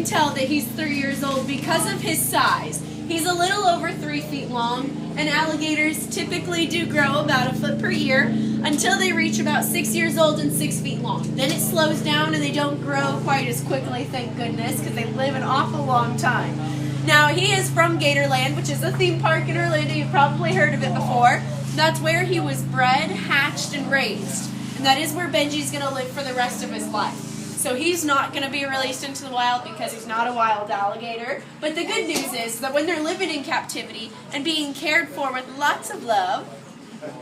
tell that he's 3 years old because of his size. He's a little over 3 feet long, and alligators typically do grow about a foot per year until they reach about 6 years old and 6 feet long. Then it slows down and they don't grow quite as quickly, thank goodness, because they live an awful long time. Now, he is from Gatorland, which is a theme park in Orlando. You've probably heard of it before. That's where he was bred, hatched, and raised. And that is where Benji's going to live for the rest of his life. So he's not going to be released into the wild because he's not a wild alligator. But the good news is that when they're living in captivity and being cared for with lots of love,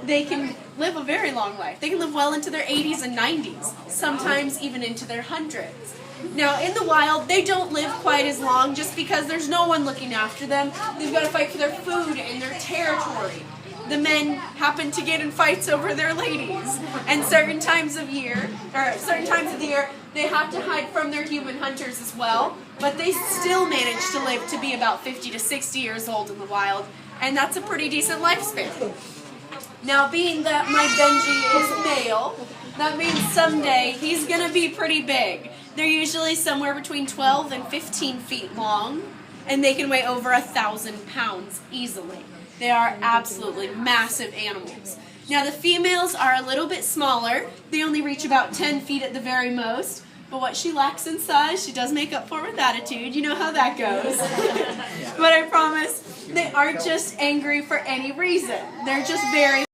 they can live a very long life. They can live well into their 80s and 90s, sometimes even into their hundreds. Now, in the wild, they don't live quite as long just because there's no one looking after them. They've got to fight for their food and their territory. The men happen to get in fights over their ladies, and certain times of the year, they have to hide from their human hunters as well, but they still manage to live to be about 50 to 60 years old in the wild, and that's a pretty decent lifespan. Now, being that my Benji is male, that means someday he's going to be pretty big. They're usually somewhere between 12 and 15 feet long, and they can weigh over 1,000 pounds easily. They are absolutely massive animals. Now, the females are a little bit smaller. They only reach about 10 feet at the very most. But what she lacks in size, she does make up for with attitude. You know how that goes. But I promise, they aren't just angry for any reason. They're just very